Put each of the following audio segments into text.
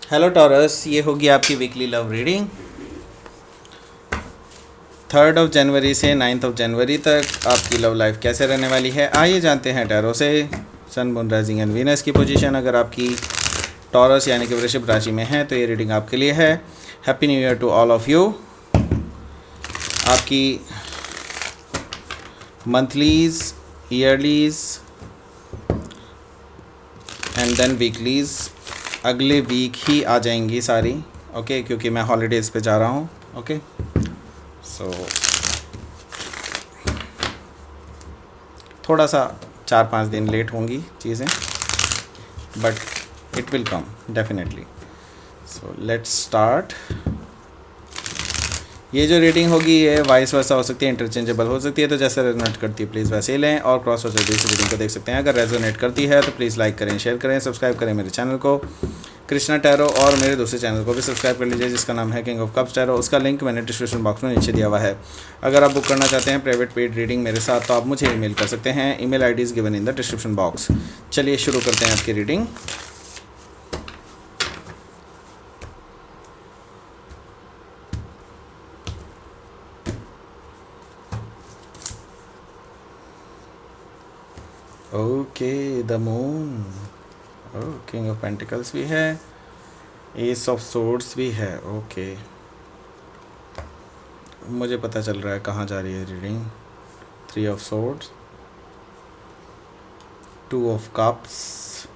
Hello taurus, ये होगी आपकी वीकली लव रीडिंग 3 जनवरी से 9 जनवरी तक। आपकी लव लाइफ कैसे रहने वाली है, आइए जानते हैं टैरो से। सन, मून, राइजिंग एंड वीनस की पोजीशन अगर आपकी टॉरस यानी कि वृषभ राशि में है तो ये रीडिंग आपके लिए है। Happy new year to all of you. आपकी monthlies, yearlies and then weeklies अगले वीक ही आ जाएंगी सारी, ओके क्योंकि मैं हॉलीडेज़ पे जा रहा हूँ। ओके सो थोड़ा सा 4-5 दिन लेट होंगी चीज़ें, but it will come definitely. So let's start. ये जो रीडिंग होगी ये वाइस वर्सा हो सकती है, इंटरचेंजेबल हो सकती है, तो जैसे रेजोनेट करती है प्लीज़ वैसे ही लें और क्रॉस हो जाती है इस रीडिंग को देख सकते हैं। अगर रेजोनेट करती है तो प्लीज़ लाइक करें, शेयर करें, सब्सक्राइब करें मेरे चैनल को कृष्णा टैरो, और मेरे दूसरे चैनल को भी सब्सक्राइब कर लीजिए जिसका नाम है किंग ऑफ कप्स टैरो। उसका लिंक मैंने डिस्क्रिप्शन बॉक्स में नीचे दिया हुआ है। अगर आप बुक करना चाहते हैं प्राइवेट पेड रीडिंग मेरे साथ तो आप मुझे ईमेल कर सकते हैं। Email ID is given in the description box. चलिए शुरू करते हैं आपकी reading. Okay, the moon, king of pentacles भी है, एस ऑफ सोर्ड्स भी है। ओके मुझे पता चल रहा है कहाँ जा रही है reading. 3 of swords, 2 of cups,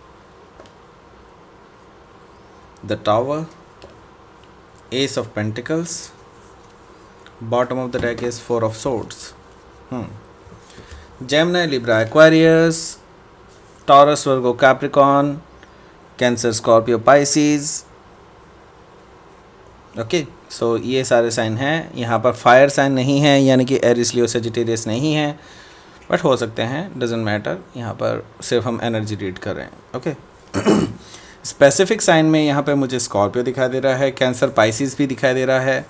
the tower, S of pentacles, bottom of the deck is 4 of swords. Gemini, Libra, Aquarius, taurus, Virgo, Capricorn, cancer, Scorpio, Pisces. Okay so ये सारे साइन हैं। यहाँ पर फायर साइन नहीं है यानी कि Eris, लियो, Sagittarius नहीं है, बट हो सकते हैं, डजेंट मैटर। यहाँ पर सिर्फ हम एनर्जी रीड कर रहे हैं। ओके स्पेसिफिक साइन में यहाँ पे मुझे स्कॉर्पियो दिखाई दे रहा है, कैंसर, पाइसिस भी दिखाई दे रहा है,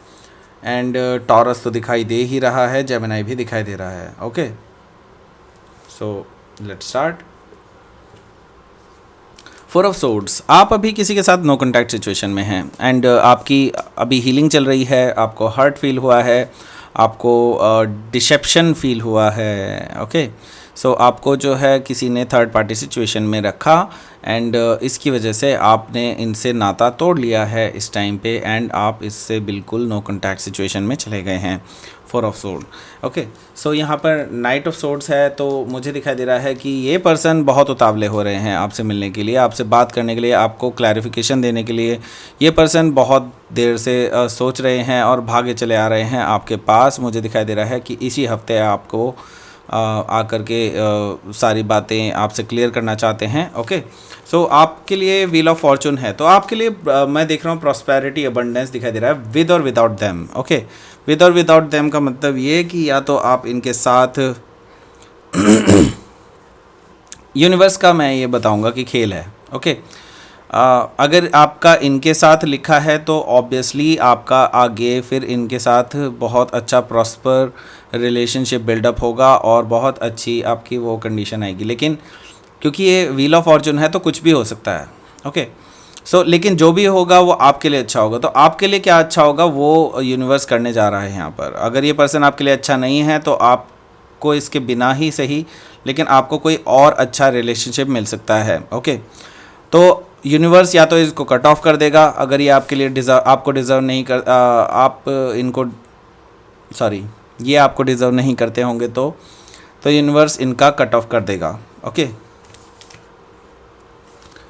एंड टॉरस तो दिखाई दे ही रहा है, जेमिनी भी दिखाई दे रहा है। Okay so let's start. 4 of swords, आप अभी किसी के साथ नो कॉन्टैक्ट सिचुएशन में हैं एंड आपकी अभी हीलिंग चल रही है, आपको हर्ट फील हुआ है, आपको डिसेप्शन फील हुआ है। ओके सो आपको जो है किसी ने थर्ड पार्टी सिचुएशन में रखा एंड इसकी वजह से आपने इनसे नाता तोड़ लिया है इस टाइम पे, एंड आप इससे बिल्कुल नो कॉन्टैक्ट सिचुएशन में चले गए हैं। 4 ऑफ सोर्ड। ओके सो यहाँ पर नाइट ऑफ सोर्ड्स है, तो मुझे दिखाई दे रहा है कि ये पर्सन बहुत उतावले हो रहे हैं आपसे मिलने के लिए, आपसे बात करने के लिए, आपको क्लैरिफिकेशन देने के लिए। ये पर्सन बहुत देर से सोच रहे हैं और भागे चले आ रहे हैं आपके पास। मुझे दिखाई दे रहा है कि इसी हफ्ते आपको आकर के सारी बातें आपसे क्लियर करना चाहते हैं। ओके सो आपके लिए व्हील ऑफ फॉर्चून है, तो आपके लिए मैं देख रहा हूँ प्रॉस्पेरिटी, अबंडेंस दिखाई दे रहा है विद और विदाउट देम। ओके विद और विदाउट देम का मतलब ये कि या तो आप इनके साथ यूनिवर्स का मैं ये बताऊंगा कि खेल है। ओके अगर आपका इनके साथ लिखा है तो ऑब्वियसली आपका आगे फिर इनके साथ बहुत अच्छा प्रॉस्पर रिलेशनशिप बिल्डअप होगा और बहुत अच्छी आपकी वो कंडीशन आएगी। लेकिन क्योंकि ये व्हील ऑफ फॉर्चून है तो कुछ भी हो सकता है। ओके सो लेकिन जो भी होगा वो आपके लिए अच्छा होगा। तो आपके लिए क्या अच्छा होगा वो यूनिवर्स करने जा रहा है यहाँ पर। अगर ये पर्सन आपके लिए अच्छा नहीं है तो आपको इसके बिना ही सही, लेकिन आपको कोई और अच्छा रिलेशनशिप मिल सकता है। ओके तो यूनिवर्स या तो इसको कट ऑफ कर देगा अगर ये आपके लिए आपको डिज़र्व नहीं कर आप इनको ये आपको डिज़र्व नहीं करते होंगे तो यूनिवर्स इनका कट ऑफ कर देगा। ओके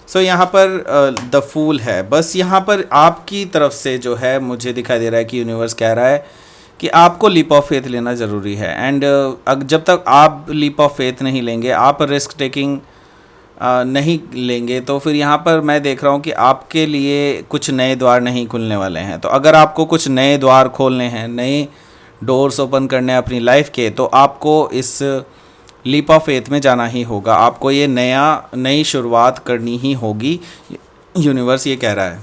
सो यहाँ पर द फूल है। बस यहाँ पर आपकी तरफ से जो है मुझे दिखाई दे रहा है कि यूनिवर्स कह रहा है कि आपको लीप ऑफ फेथ लेना ज़रूरी है, एंड जब तक आप लीप ऑफ फेथ नहीं लेंगे, आप रिस्क टेकिंग नहीं लेंगे, तो फिर यहाँ पर मैं देख रहा हूँ कि आपके लिए कुछ नए द्वार नहीं खुलने वाले हैं। तो अगर आपको कुछ नए द्वार खोलने हैं, नए डोर्स ओपन करने हैं अपनी लाइफ के, तो आपको इस लीप ऑफ फेथ में जाना ही होगा। आपको ये नई शुरुआत करनी ही होगी, यूनिवर्स ये कह रहा है।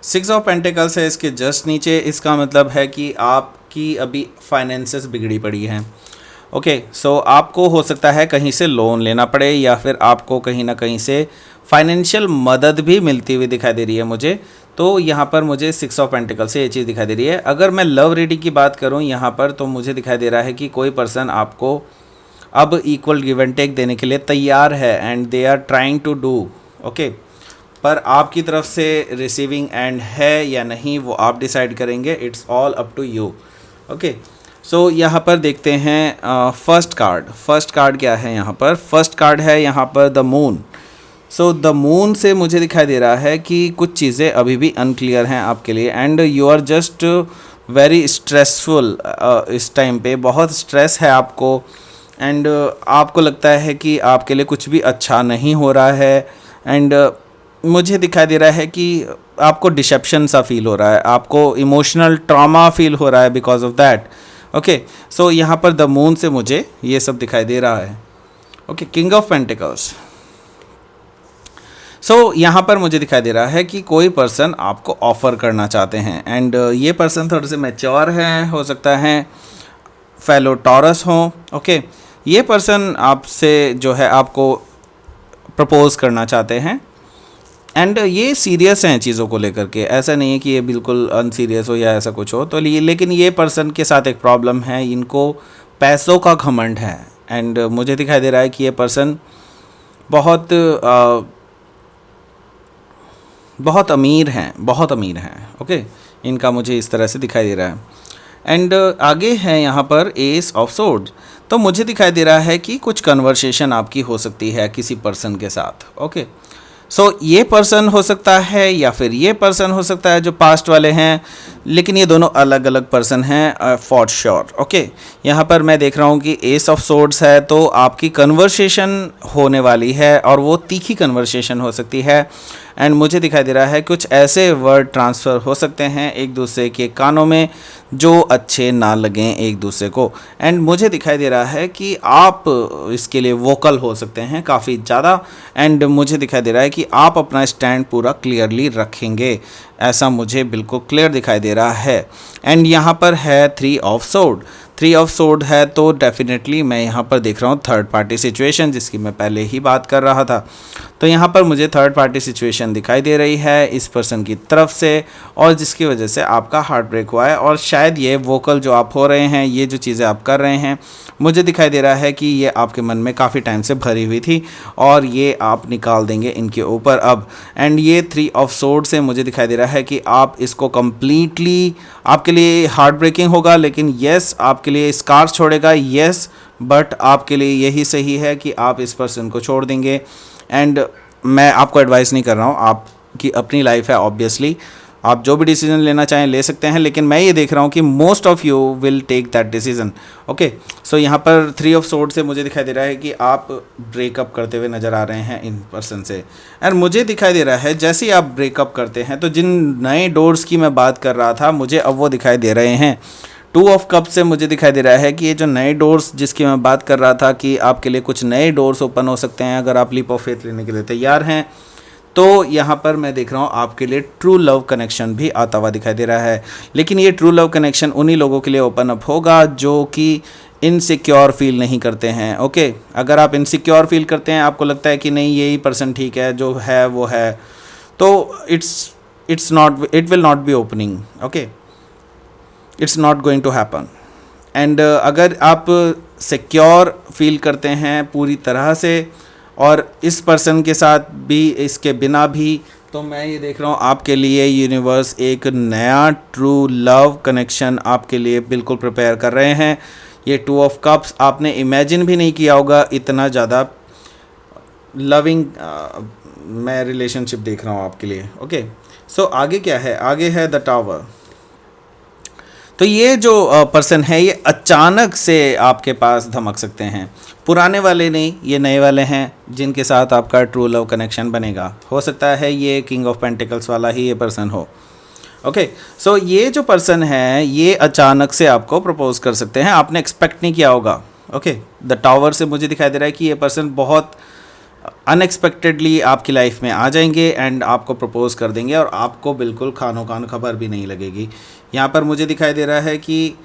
6 ऑफ पेंटिकल्स है इसके जस्ट नीचे। इसका मतलब है कि आपकी अभी फाइनेंसेस बिगड़ी पड़ी हैं ओके, सो आपको हो सकता है कहीं से लोन लेना पड़े या फिर आपको कहीं ना कहीं से फाइनेंशियल मदद भी मिलती हुई दिखाई दे रही है मुझे। तो यहाँ पर मुझे 6 ऑफ पेंटिकल से ये चीज़ दिखाई दे रही है। अगर मैं लव रीडिंग की बात करूँ यहाँ पर, तो मुझे दिखाई दे रहा है कि कोई पर्सन आपको अब इक्वल गिव एंड टेक देने के लिए तैयार है and they are trying to do, okay. पर आपकी तरफ से रिसीविंग एंड है या नहीं वो आप डिसाइड करेंगे, it's all up to you, okay. So यहाँ पर देखते हैं फर्स्ट कार्ड क्या है यहाँ पर। फर्स्ट कार्ड है यहाँ पर the moon. So the moon से मुझे दिखाई दे रहा है कि कुछ चीज़ें अभी भी अनक्लियर हैं आपके लिए and you are just very stressful. इस टाइम पे बहुत स्ट्रेस है आपको एंड आपको लगता है कि आपके लिए कुछ भी अच्छा नहीं हो रहा है एंड मुझे दिखाई दे रहा है कि आपको डिसेप्शन सा फील हो रहा है, आपको इमोशनल ट्रॉमा फील हो रहा है because of that, okay. So यहाँ पर द मून से मुझे ये सब दिखाई दे रहा है, okay. King of pentacles. So यहाँ पर मुझे दिखाई दे रहा है कि कोई पर्सन आपको ऑफ़र करना चाहते हैं एंड ये पर्सन थोड़े से मैच्योर हैं, हो सकता है फेलो टॉरस हों, ओके। ये पर्सन आपसे जो है आपको प्रपोज करना चाहते हैं एंड ये सीरियस हैं चीज़ों को लेकर के। ऐसा नहीं है कि ये बिल्कुल अनसीरियस हो या ऐसा कुछ हो। तो लेकिन ये पर्सन के साथ एक प्रॉब्लम है, इनको पैसों का घमंड है एंड मुझे दिखाई दे रहा है कि ये पर्सन बहुत अमीर हैं, ओके। इनका मुझे इस तरह से दिखाई दे रहा है एंड आगे है यहाँ पर एस ऑफ सोर्ड्स। तो मुझे दिखाई दे रहा है कि कुछ कन्वर्सेशन आपकी हो सकती है किसी पर्सन के साथ, ओके। सो ये पर्सन हो सकता है या फिर ये पर्सन हो सकता है जो पास्ट वाले हैं, लेकिन ये दोनों अलग अलग पर्सन हैं फॉर श्योर, ओके। यहाँ पर मैं देख रहा हूँ कि एस ऑफ सोर्ड्स है तो आपकी कन्वर्सेशन होने वाली है और वो तीखी कन्वर्सेशन हो सकती है एंड मुझे दिखाई दे रहा है कुछ ऐसे वर्ड ट्रांसफ़र हो सकते हैं एक दूसरे के कानों में जो अच्छे ना लगें एक दूसरे को एंड मुझे दिखाई दे रहा है कि आप इसके लिए वोकल हो सकते हैं काफ़ी ज़्यादा एंड मुझे दिखाई दे रहा है कि आप अपना स्टैंड पूरा क्लियरली रखेंगे, ऐसा मुझे बिल्कुल क्लियर दिखाई दे रहा है। एंड यहाँ पर है 3 ऑफ सोर्ड है तो डेफिनेटली मैं यहाँ पर देख रहा हूँ थर्ड पार्टी सिचुएशन, जिसकी मैं पहले ही बात कर रहा था। तो यहाँ पर मुझे थर्ड पार्टी सिचुएशन दिखाई दे रही है इस पर्सन की तरफ से और जिसकी वजह से आपका हार्ट ब्रेक हुआ है और शायद ये वोकल जो आप हो रहे हैं, ये जो चीज़ें आप कर रहे हैं, मुझे दिखाई दे रहा है कि ये आपके मन में काफ़ी टाइम से भरी हुई थी और ये आप निकाल देंगे इनके ऊपर अब। एंड ये 3 ऑफ सोर्ड से मुझे दिखाई दे रहा है कि आप इसको कम्प्लीटली, आपके लिए हार्ट ब्रेकिंग होगा लेकिन येस आपके लिए स्कार्स छोड़ेगा, येस, बट आपके लिए यही सही है कि आप इस पर्सन को छोड़ देंगे। एंड मैं आपको एडवाइस नहीं कर रहा हूँ, आपकी अपनी लाइफ है, ऑब्वियसली आप जो भी डिसीजन लेना चाहें ले सकते हैं, लेकिन मैं ये देख रहा हूँ कि most of you will take that decision, okay. So यहाँ पर 3 ऑफ सोर्ड से मुझे दिखाई दे रहा है कि आप ब्रेकअप करते हुए नज़र आ रहे हैं इन पर्सन से एंड मुझे दिखाई दे रहा है जैसे ही आप ब्रेकअप करते हैं तो जिन नए डोर्स की मैं बात कर रहा था मुझे अब वो दिखाई दे रहे हैं। 2 ऑफ कप से मुझे दिखाई दे रहा है कि ये जो नए डोर्स जिसकी मैं बात कर रहा था कि आपके लिए कुछ नए डोर्स ओपन हो सकते हैं अगर आप लीप ऑफ फेथ लेने के लिए तैयार हैं। तो यहाँ पर मैं देख रहा हूँ आपके लिए ट्रू लव कनेक्शन भी आता हुआ दिखाई दे रहा है, लेकिन ये ट्रू लव कनेक्शन उन्हीं लोगों के लिए ओपन अप होगा जो कि इनसिक्योर फील नहीं करते हैं, ओके। अगर आप इनसिक्योर फील करते हैं, आपको लगता है कि नहीं यही पर्सन ठीक है, जो है वो है, तो it will not be opening, okay, it's not going to happen. And अगर आप सिक्योर फील करते हैं पूरी तरह से और इस पर्सन के साथ भी, इसके बिना भी, तो मैं ये देख रहा हूँ आपके लिए यूनिवर्स एक नया ट्रू लव कनेक्शन आपके लिए बिल्कुल प्रिपेयर कर रहे हैं। ये 2 ऑफ कप्स आपने इमेजिन भी नहीं किया होगा, इतना ज़्यादा लविंग मैं रिलेशनशिप देख रहा हूँ आपके लिए, ओके। सो आगे क्या है, आगे है द टावर। तो ये जो पर्सन है ये अचानक से आपके पास धमक सकते हैं, पुराने वाले नहीं, ये नए वाले हैं जिनके साथ आपका ट्रू लव कनेक्शन बनेगा। हो सकता है ये किंग ऑफ पेंटिकल्स वाला ही ये पर्सन हो, ओके। सो ये जो पर्सन है ये अचानक से आपको प्रपोज कर सकते हैं, आपने एक्सपेक्ट नहीं किया होगा, ओके। द टावर से मुझे दिखाई दे रहा है कि ये पर्सन बहुत अनएक्सपेक्टेडली आपकी लाइफ में आ जाएंगे एंड आपको प्रपोज कर देंगे और आपको बिल्कुल खानो खान खबर भी नहीं लगेगी। यहाँ पर मुझे दिखाई दे रहा है कि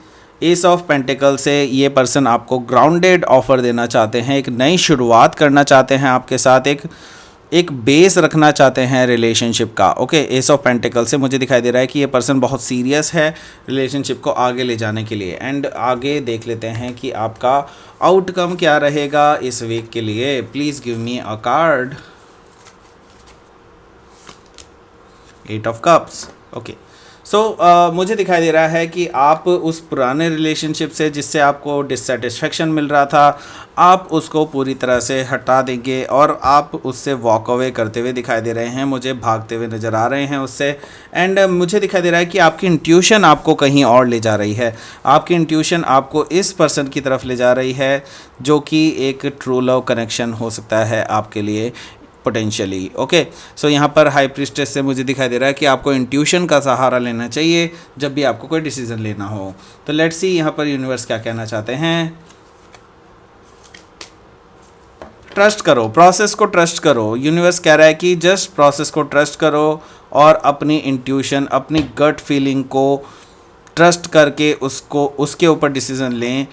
एस ऑफ पेंटिकल से ये पर्सन आपको ग्राउंडेड ऑफर देना चाहते हैं, एक नई शुरुआत करना चाहते हैं आपके साथ, एक बेस रखना चाहते हैं रिलेशनशिप का। ओके, एस ऑफ पेंटिकल से मुझे दिखाई दे रहा है कि ये पर्सन बहुत सीरियस है रिलेशनशिप को आगे ले जाने के लिए। एंड आगे देख लेते हैं कि आपका आउटकम क्या रहेगा इस वीक के लिए। Please give me a card. 8 of cups. Okay, so मुझे दिखाई दे रहा है कि आप उस पुराने रिलेशनशिप से जिससे आपको डिससेटिस्फेक्शन मिल रहा था, आप उसको पूरी तरह से हटा देंगे और आप उससे वॉक अवे करते हुए दिखाई दे रहे हैं, मुझे भागते हुए नज़र आ रहे हैं उससे। एंड मुझे दिखाई दे रहा है कि आपकी इंट्यूशन आपको कहीं और ले जा रही है, आपकी इंट्यूशन आपको इस पर्सन की तरफ ले जा रही है जो कि एक ट्रू लव कनेक्शन हो सकता है आपके लिए पोटेंशियली। ओके, सो यहाँ पर हाई प्रीस्टेस से मुझे दिखाई दे रहा है कि आपको इंट्यूशन का सहारा लेना चाहिए जब भी आपको कोई डिसीजन लेना हो। तो लेट्स सी यहाँ पर यूनिवर्स क्या कहना चाहते हैं। ट्रस्ट करो, प्रोसेस को ट्रस्ट करो। यूनिवर्स कह रहा है कि जस्ट प्रोसेस को ट्रस्ट करो और अपनी इंट्यूशन, अपनी गट फीलिंग को ट्रस्ट करके उसके ऊपर डिसीजन लें।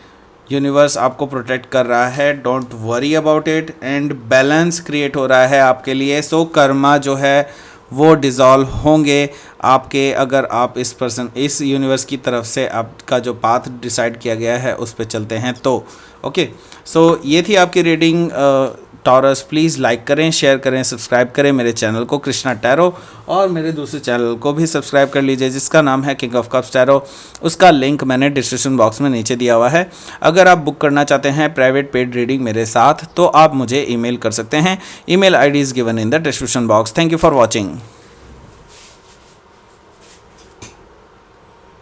यूनिवर्स आपको प्रोटेक्ट कर रहा है, don't worry about it. And balance create हो रहा है आपके लिए। सो कर्मा जो है वो डिज़ोल्व होंगे आपके, अगर आप इस यूनिवर्स की तरफ से आपका जो पाथ डिसाइड किया गया है उस पर चलते हैं तो। ओके, सो ये थी आपकी रीडिंग टॉरस। प्लीज़ लाइक करें, शेयर करें, सब्सक्राइब करें मेरे चैनल को कृष्णा टैरो, और मेरे दूसरे चैनल को भी सब्सक्राइब कर लीजिए जिसका नाम है किंग ऑफ कप्स टैरो। उसका लिंक मैंने डिस्क्रिप्शन बॉक्स में नीचे दिया हुआ है। अगर आप बुक करना चाहते हैं प्राइवेट पेड रीडिंग मेरे साथ तो आप मुझे ईमेल कर सकते हैं। Email ID is given in the description box. Thank you for watching.